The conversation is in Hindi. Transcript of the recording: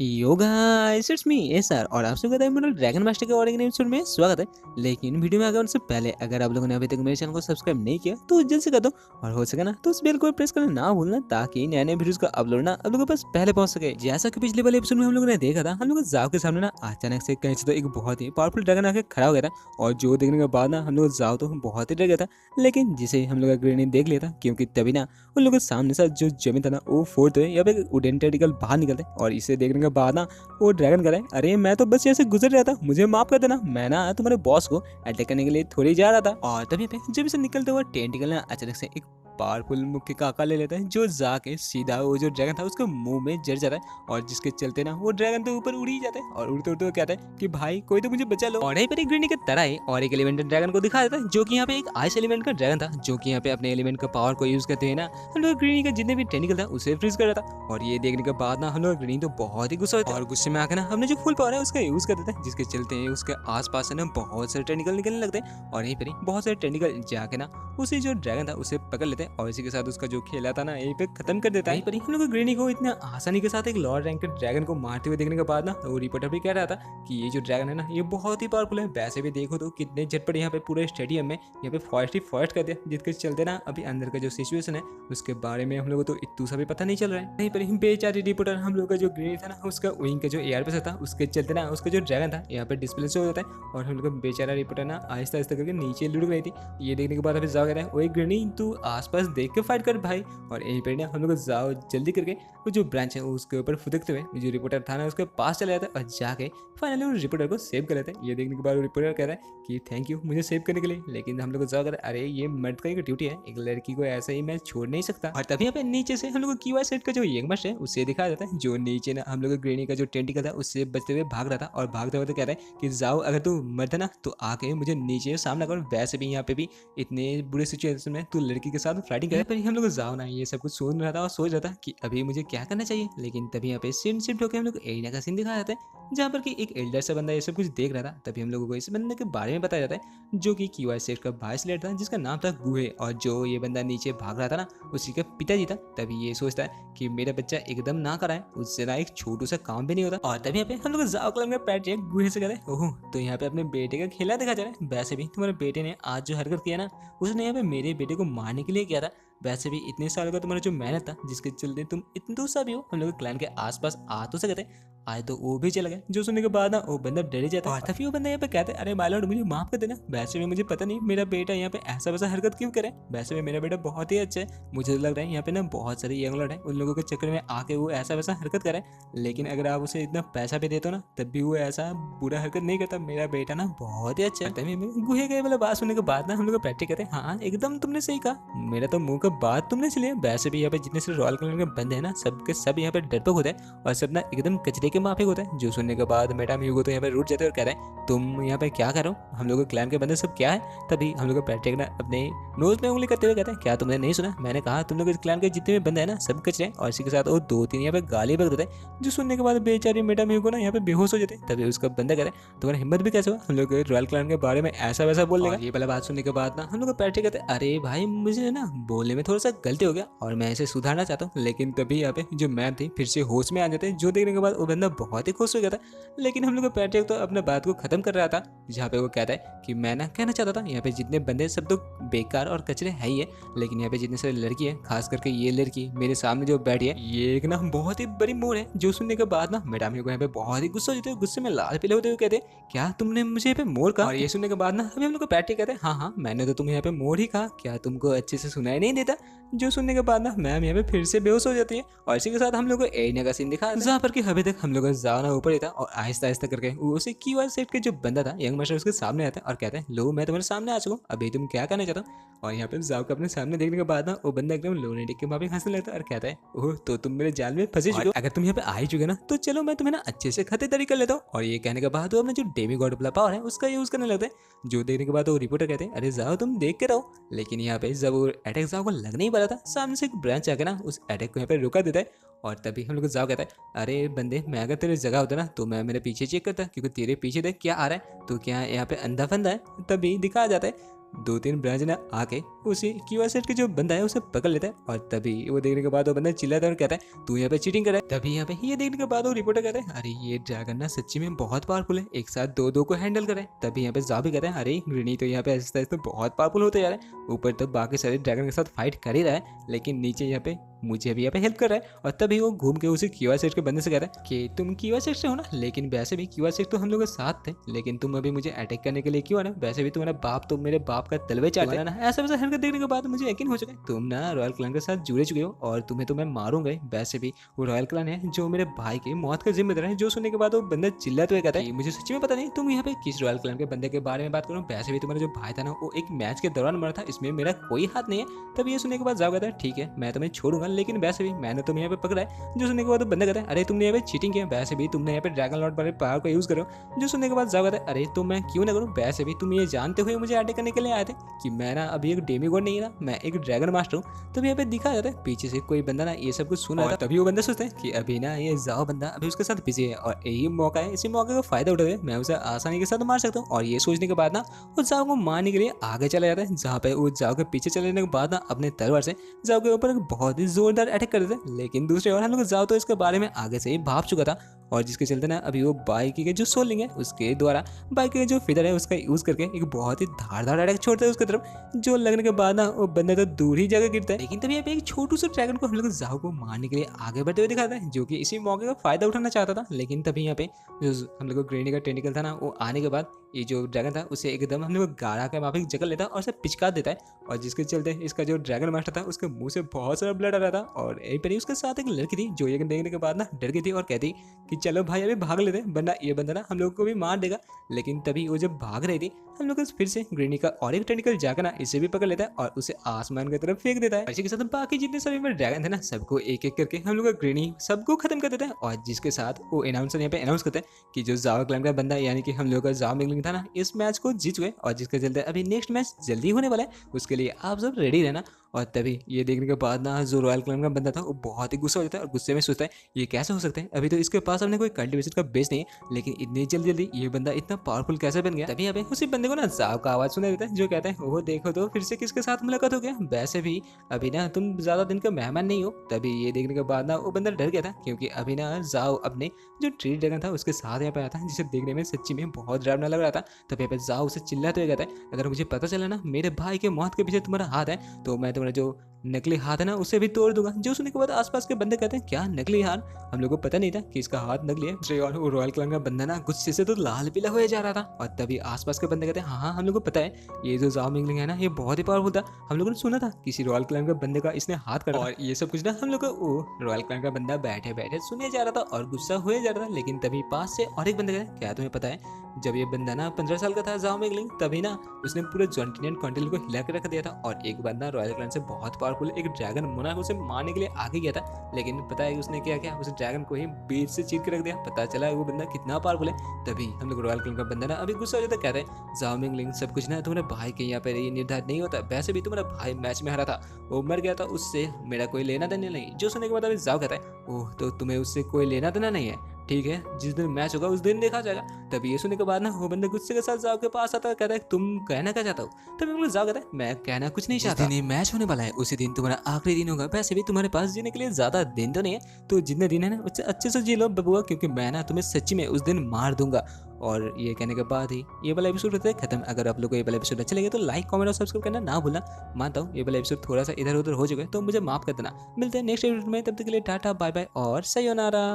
Yo guys it's me SR और आप सभी का मेरा ड्रैगन मास्टर के ऑडियो एपिसोड में स्वागत है। लेकिन वीडियो में आगे उनसे पहले अगर आप लोगों ने अभी तक मेरे चैनल को सब्सक्राइब नहीं किया तो जल्द से कर दो और हो सके ना तो उस बेल को प्रेस करना ना भूलना ताकि नए नए वीडियोस का अपलोड ना आप लोगों के पास पहले पहुंच सके। जैसा कि पिछले वाले एपिसोड में हम लोगों ने देखा था, हम लोग जाओ के सामने ना अचानक से कहीं से तो एक बहुत ही पावरफुल ड्रैगन आके खड़ा हो गया था और जो देखने के बाद ना हम लोग जाओ तो बहुत ही डर गया था। लेकिन जिसे हम लोग का ग्रेनी देख लिया था क्योंकि तभी ना उन लोगों के सामने से जो जमीन था ना वो फोर्थ हुए या फिर वुडन टेंटिकल बाहर निकलते और इसे देखने के बाद ना वो ड्रैगन करे, अरे मैं तो बस ऐसे गुजर रहा था, मुझे माफ कर देना, मैं ना तुम्हारे बॉस को अटैक करने के लिए थोड़ी जा रहा था। और तभी पे जब इसे निकलते हुए टेंटिकल ना अचानक से एक पावरफुल मुक्के का आकार ले लेता है जो जाके सीधा वो जो ड्रैगन था उसके मुंह में जड़ जाता है और जिसके चलते ना वो ड्रैगन तो ऊपर उड़ ही जाता है और उड़ते उड़ते वो कहता है कि भाई कोई तो मुझे बचा लो। और यहीं पर एक ग्रीनी की तरह ही और एक एलिमेंट ड्रैगन को दिखा देता है जो कि यहाँ पे एक आइस एलिमेंट का ड्रैगन था जो कि यहाँ पे अपने एलिमेंट का पावर को यूज करते हुए ना हम लोग ग्रीनी का जितने भी टेंटिकल था उसे फ्रीज कर रहा था। और ये देखने के बाद ना हम लोग ग्रीनी तो बहुत ही गुस्सा होता है और गुस्से में आकर ना हमने जो फुल पावर है उसका यूज कर देता है जिसके चलते हैं उसके आसपास से ना बहुत सारे टेंटिकल निकलने लगते हैं और यहीं पर ही बहुत सारे टेंटिकल जाके ना उसे जो ड्रैगन था उसे पकड़ लेते हैं और इसी के साथ उसका जो खेला था ना यहीं पे खत्म कर देता है। यहीं पर ही हम लोग ग्रीनी को इतने आसानी के साथ एक लॉर्ड रैंक के ड्रैगन को मारते हुए देखने के बाद ना वो रिपोर्टर भी कह रहा था कि ये जो ड्रैगन है ना ये बहुत ही पावरफुल है। वैसे भी देखो तो कितने झटपट यहाँ पे पूरे स्टेडियम में यहाँ पे फॉरेस्ट ही फॉरेस्ट कर दिया जिसके चलते ना अभी अंदर का जो सिचुएशन है उसके बारे में हम लोग को तो इतू सा भी पता नहीं चल रहा है। यहीं पर ही बेचारी रिपोर्टर हम लोग का जो ग्रीनी था ना उसका विंग का जो एयर पे था उसके चलते ना उसका जो ड्रैगन था यहाँ पे डिस्प्ले हो जाता है और हम लोग का बेचारा रिपोर्टर ना आहिस्ता आहिस्ता करके नीचे लुढ़क रही थी। ये देखने के बाद अभी जाओ कह रहा है वही ग्रीनी तू आसपास देख के फाइट कर भाई। और यहीं पर ना हम लोग जाओ जल्दी करके वो जो ब्रांच है उसके ऊपर फुदकते हुए जो रिपोर्टर था ना उसके पास चला जाता है और जाके फाइनली वो रिपोर्टर को सेव कर लेते हैं। ये देखने के बाद रिपोर्टर कह रहा है कि थैंक यू मुझे सेव करने के लिए, लेकिन हम लोग जाओ कर अरे ये मर्द का एक ड्यूटी है, एक लड़की को ऐसे ही मैं छोड़ नहीं सकता। और तभी यहाँ पे नीचे से हम लोग क्यूआर सेट का जो यंग मस्ट है उससे दिखाया जाता है जो नीचे ना हम लोग ग्रेनी का जो टेंटिकल था उससे बचते हुए भाग रहा था और भागते हुए कह रहा है कि जाओ अगर तू मर्द है ना तो आके मुझे नीचे सामना कर। वैसे भी यहाँ पे भी इतने बुरे सिचुएशन में तू लड़की के साथ फाइटिंग करे। पर हम लोग जाओ ना ये सब कुछ सुन रहा था और सोच रहा था कि अभी मुझे क्या करना चाहिए। लेकिन तभी यहाँ पे सीन शिफ्ट होकर हम लोग एरिया का सीन दिखाया जाता है जहाँ पर कि एक एल्डर सा बंदा ये सब कुछ देख रहा था। तभी हम लोगों को इस बंदे के बारे में बताया जाता है जो कि क्यूआर सेट का वाइस लीडर था जिसका नाम था गुहे और जो ये बंदा नीचे भाग रहा था ना उसी का पिताजी था। तभी ये सोचता है कि मेरा बच्चा एकदम ना कराए, उससे ना एक छोटू सा काम भी नहीं होता। और तभी यहाँ पे हम लोग जाओ क्लब में पैट गुहे से कहते हैं ओह तो यहाँ पे अपने बेटे का खेला दिखा जा रहा है। वैसे भी तुम्हारे बेटे ने आज जो हरकत किया ना उसने यहाँ पे मेरे बेटे को मारने के लिए किया था। वैसे भी इतने सालों का तुम्हारा जो मेहनत था जिसके चलते तुम इतने दूसरा भी हो हम लोग क्लैन के आसपास आ तो सकते आज तो वो भी चला गया। जो सुनने के बाद ना वो बंदा डर ही जाता है और तभी वो बंदा यहाँ पे कहते हैं अरे माय लॉर्ड मुझे माफ कर देना, वैसे भी मुझे पता नहीं मेरा बेटा यहाँ पे ऐसा वैसा हरकत क्यों करे। वैसे भी मेरा बेटा बहुत ही अच्छा है, मुझे लग रहा है यहाँ पे ना बहुत सारे यंग लॉर्ड है उन लोगों के चक्कर में आके वो ऐसा वैसा हरकत करे, लेकिन अगर आप उसे इतना पैसा भी देते हो ना तब भी वो ऐसा बुरा हरकत नहीं करता। मेरा बेटा ना बहुत ही अच्छा है। तभी गुहे गए वाला बात सुनने के बाद ना हम लोग प्रैक्टिस करते हैं हाँ एकदम तुमने सही कहा, मेरा तो मुंह का बात तुमने चलिए। वैसे भी यहाँ पे जितने से रॉयल कलर के बंदे हैं ना सबके सब यहाँ पे डरपोक होते हैं और सब ना एकदम कचरे के माफिक होते हैं। जो सुनने के बाद मैडम यूगो तो यहाँ पे रूठ जाते हैं और कह रहे हैं तुम यहाँ पे क्या कर रहे हो, हम लोग के क्लैन के बंदे सब क्या है। तभी हम लोग प्रैक्टिस ना अपने नोज में उंगली करते हुए कहते हैं क्या तुमने नहीं सुना, मैंने कहा तुम लोग इस क्लैन के जितने भी बंदे हैं ना सब कचरे और इसी के साथ वो दो तीन यहाँ पे गाली बक देते हैं। जो सुनने के बाद बेचारी मैडम यूगो ना यहाँ पे बेहोश हो जाते हैं। तभी उसका बंदा कह रहे हैं तुम्हारा हिम्मत भी कैसे हुआ हम लोग रॉयल क्लैन के बारे में ऐसा वैसा बोल देगा। ये पहला बात सुनने के बाद ना हम लोग प्रैक्टिस कहते हैं अरे भाई मुझे ना बोलने में थोड़ा सा गलती हो गया और मैं इसे सुधारना चाहता हूँ। लेकिन तभी यहाँ पे जो मैम थी फिर से होश में आ जाते हैं जो देखने के बाद वो बंदा बहुत ही खुश हो गया था। लेकिन हम लोग पैट्रिक तो अपने बात को खत्म कर रहा था जहाँ पे वो कहता है कि मैं ना कहना चाहता था यहाँ पे जितने बंदे सब तो बेकार और कचरे है ही है, लेकिन यहाँ पे जितने सारे लड़की है खास करके ये लड़की मेरे सामने जो बैठी है ये एक ना बहुत ही बड़ी मोड़ है। जो सुनने के बाद ना मैडम को यहाँ पे बहुत ही गुस्सा हो जाते हैं, गुस्से में लाल पीले होते हुए कहते हैं क्या तुमने मुझे यहाँ पे मोड़ कहा। और ये सुनने के बाद ना अभी हम लोग पैट्रिक कहते हैं हाँ मैंने तो तुम्हें यहाँ पे मोड़ ही कहा, क्या तुमको अच्छे से सुनाई नहीं देता। जो सुनने के बाद ना मैम यहाँ पे फिर से बेहोश हो जाती है और इसी के साथ हम लोग को एरिया का सीन दिखा जहाँ पर कि अभी तक हम लोग जाना ऊपर ही था और आहिस्ता आहिस्ता करके उसे क्यूआर सेट के जो बंदा था यंग मास्टर उसके सामने आता है और कहते हैं लो मैं तुम्हारे सामने आ चुका हूँ, अभी तुम क्या करना चाहता हो। और यहाँ पे जाओ को अपने सामने देखने के बाद ना वो बंदा एकदम लोनेटिक के माफी हंसने लगता है और कहता है ओह तो तुम मेरे जाल में फंसे चुके हो, अगर तुम यहाँ पे आ ही चुके ना तो चलो मैं तुम्हें ना अच्छे से खतेदारी कर लेता हूँ। और ये कहने के बाद वो अपने जो डेमी गॉड वाला पावर है उसका यूज करने लगता है। जो देखने के बाद वो रिपोर्टर कहते हैं अरे जाओ तुम देख के रहो। लेकिन यहाँ पे जब वो अटैक जाओ को लग नहीं पा रहा था सामने से एक ब्रांच आकर ना उस अटैक को यहाँ पे रुका देता है। और तभी हम लोग जाओ कहता है अरे बंदे मैं अगर तेरे जगह होता ना तो मैं मेरे पीछे चेक करता क्योंकि तेरे पीछे देख क्या आ रहा है, तो क्या यहाँ पे अंधा फंदा है। तभी दिखाया जाता है 2-3 ब्रांच ना आके उसी क्यूआर सेट के जो बंदा है उसे पकड़ लेता है और तभी वो देखने के बाद वो बंदा चिल्लाता है और कहता है तू यहाँ पे चीटिंग कर रहा है। तभी यहाँ पे ये देखने के बाद वो रिपोर्टर कहता है अरे ये ड्रैगन ना सच्ची में बहुत पावरफुल है, एक साथ दो को हैंडल करे। तभी यहाँ पे जाओ भी कहता है अरे ग्रीनी तो यहाँ पे आहिस्ता आहिस्ता बहुत पावरफुल होते जा रहा है, ऊपर तो बाकी सारे ड्रैगन के साथ फाइट कर ही रहा है लेकिन नीचे यहाँ पे मुझे भी यहाँ पे हेल्प कर रहा है। और तभी वो घूम के उसी क्यूआर सेट के बंदे से कहता है कि तुम क्यूआर सेट से हो ना, लेकिन वैसे भी क्यूआर सेट तो हम लोग के साथ थे, लेकिन तुम अभी मुझे अटैक करने के लिए क्यों आना, वैसे भी तुम्हारा बाप तो मेरे बाप का तलवे चाटता है ना। ऐसा वैसा हरकत देखने के बाद मुझे यकीन हो चुका है तुम ना रॉयल क्लैन के साथ जुड़े चुके हो और तुम्हें तो मैं मारूंगा। वैसे भी वो रॉयल क्लैन है जो मेरे भाई की मौत का जिम्मेदार है। जो सुनने के बाद वो बंदा चिल्लाते हुए कहता है मुझे सच्ची में पता नहीं तुम यहाँ पे किस रॉयल क्लैन के बंदे के बारे में बात करो, वैसे भी तुम्हारा जो भाई था ना वो एक मैच के दौरान मरा था, इसमें मेरा कोई हाथ नहीं है। तब ये सुनने के बाद जाओ कहता है ठीक है मैं तुम्हें छोड़ूंगा, लेकिन वैसे भी मैंने तुम्हें यहाँ पे पकड़ा है। जो सुनने के बाद बंदा कहता है अरे तुमने यहाँ पे चीटिंग किया, वैसे भी तुमने यहाँ पे ड्रैगन लॉर्ड वाले पावर को यूज करो। जो सुनने के बाद जाओ कहता है अरे तो मैं क्यों ना करूँ, वैसे भी तुम ये जानते हुए मुझे अटैक करने के लिए आए थे कि मैं ना अभी एक डेमीगॉड नहीं है ना, मैं एक ड्रैगन मास्टर हूँ। तब यहाँ पे दिखा जाता है पीछे से कोई बंदा ना ये सब कुछ सुना था। तभी वो बंदा सोचता है कि अभी ना ये जाओ बंदा अभी उसके साथ बिजी है और यही मौका है, इसी मौके का फायदा उठाते मैं उसे आसानी के साथ मार सकता हूँ। और ये सोचने के बाद ना वो जाओ को मारने के लिए आगे चला जाता है, जहाँ पे वो जाओ के पीछे चलने के बाद ना अपने तलवार से जाओ के ऊपर बहुत ही जोरदार अटैक कर देते हैं। लेकिन दूसरे ओर हम लोग जाओ तो इसके बारे में आगे से ही भाप चुका था और जिसके चलते ना अभी वो बाइक के जो सोलिंग है उसके द्वारा बाइक के जो फिदर है उसका यूज करके एक बहुत ही धारदार अटैक छोड़ता है उसकी तरफ, जो लगने के बाद ना वो बंदा तो दूर ही जगह गिरता है। लेकिन तभी यहाँ पे एक छोटू सा ड्रैगन को हम लोग जाओ को मारने के लिए आगे बढ़ते हुए दिखाता है, जो कि इसी मौके का फायदा उठाना चाहता था। लेकिन तभी यहाँ पे जो हम लोग को ग्रेनी का टेंटिकल था ना वो आने के बाद ये जो ड्रैगन था उसे एकदम हम लोग गाड़ा के वहाँ पे जकड़ लेता है और उसे पिचका देता है। और जिसके चलते इसका जो ड्रैगन मास्टर था उसके मुंह से बहुत सारा ब्लड आ रहा था। और यहीं पर ही उसके साथ एक लड़की थी जो ये देखने के बाद ना डर गई थी और कहती कि चलो भाई अभी भाग लेते हैं, वरना ये बंदा ना हम लोगों को भी मार देगा। लेकिन तभी वो जब भाग रही थी हम लोग फिर से ग्रेनी का और एक टेंटिकल जाकर ना इसे भी पकड़ लेता है और उसे आसमान की तरफ फेंक देता है। इसी के साथ बाकी जितने सारे ड्रैगन थे ना सबको एक एक करके हम लोग ग्रेनी सबको खत्म कर देता है। और जिसके साथ वो अनाउंसर यहाँ पे अनाउंस करते हैं कि जो जावा क्लैन का बंदा यानी कि हम लोग का जावा मिंगलिंग था ना इस मैच को जीत गए और जिसके चलते अभी नेक्स्ट मैच जल्दी होने वाला है, उसके लिए आप सब रेडी रहना। और तभी ये देखने के बाद ना जो रॉयल क्लैन का बंदा था वो बहुत ही गुस्सा हो जाता है और गुस्से में सोचता है ये कैसे हो सकता है, अभी तो इसके पास हमने कोई कल्टीवेशन का बेस नहीं है, लेकिन इतनी जल्दी ये बंदा इतना पावरफुल कैसे बन गया। तभी यहाँ पे उसी बंदे को ना जाव का आवाज सुना देता है जो कहता है वो देखो तो फिर से किसके साथ मुलाकात हो गया, वैसे भी अभी ना तुम ज्यादा दिन का मेहमान नहीं हो। तभी ये देखने के बाद ना वो बंदा डर गया था क्योंकि अभी ना जाव अपने जो ट्री ड्रैगन था उसके साथ यहाँ पे आया था, जिसे देखने में सच्ची में बहुत डरावना लग रहा था। तभी यहाँ पे जाव उसे चिल्लाते हुए कहता है अगर मुझे पता चला ना मेरे भाई के मौत के पीछे तुम्हारा हाथ है तो मैं तुम्हारा जो नकली हाथ है ना उसे भी तोड़ दूंगा। जो सुनने के बाद आसपास के बंदे कहते हैं क्या नकली हाथ, हम लोग को पता नहीं था कि इसका हाथ नकली है। और वो रॉयल क्लैन का बंदा ना गुस्से से तो लाल पीला हो जा रहा था। और तभी आसपास के बंदे कहते हैं हाँ हम लोग को पता है ये जो जाओ मिंगलिंग है ना ये बहुत ही पावरफुल था, हम लोगों ने सुना था किसी रॉयल क्लैन के बंदे का इसने हाथ काटा। और ये सब कुछ ना हम लोग को रॉयल क्लैन का बंदा बैठे बैठे सुने जा रहा था और गुस्सा हुए जा रहा था। लेकिन तभी पास से और एक बंदे कहते हैं क्या तुम्हें पता है जब ये बंदा ना 15 साल का था जाओ मिंगलिंग तभी ना उसने पूरे जॉन्टिनियन कॉन्टिनेंट को हिला के रख दिया था और एक बंदा रॉयल क्लैन से बहुत पावरफुल एक ड्रैगन मोनार्क उसे मारने के लिए आगे गया था। लेकिन पता है उसने क्या किया, उस ड्रैगन को ही बीच से चीर के रख दिया। पता चला वो बंदा कितना पावरफुल है। तभी हम लोग रॉयल क्लैन का बंदा ना अभी गुस्सा हो जाता कहते हैं जाओ मिंगलिंग सब कुछ ना तुम्हारे भाई के यहाँ पे ये निर्धारित नहीं होता, वैसे भी तुम्हारा भाई मैच में हारा था, वो मर गया था, उससे मेरा कोई लेना देना नहीं। जो सुनने के बाद अभी जाओ कहता है ओह तो तुम्हें उससे कोई लेना देना नहीं है, ठीक है जिस दिन मैच होगा उस दिन देखा जाएगा। तभी ये सुनने के बाद ना वो बंदा गुस्से के साथ जाओ के पास आता है, कहता है तुम कहना क्या चाहता हो। तभी वो जाओ कहता है मैं कहना कुछ नहीं चाहता, जिस दिन मैच होने वाला है उसी दिन तुम्हारा आखिरी दिन होगा, वैसे भी तुम्हारे पास जीने के लिए ज्यादा दिन तो नहीं है, तो जितने दिन है ना उससे अच्छे से जी लो बबुआ, क्योंकि मैं ना तुम्हें सच्ची में उस दिन मार दूंगा। और ये कहने के बाद ही ये वाला एपिसोड होता है खत्म। अगर आप लोग को ये वाला एपिसोड अच्छा लगे तो लाइक कमेंट और सब्सक्राइब करना ना भूलना। मानता हूँ ये वाला एपिसोड थोड़ा सा इधर उधर हो चुका है तो मुझे माफ कर देना। मिलते हैं नेक्स्ट एपिसोड में, तब तक के लिए टाटा बाय बाय और सयोनारा।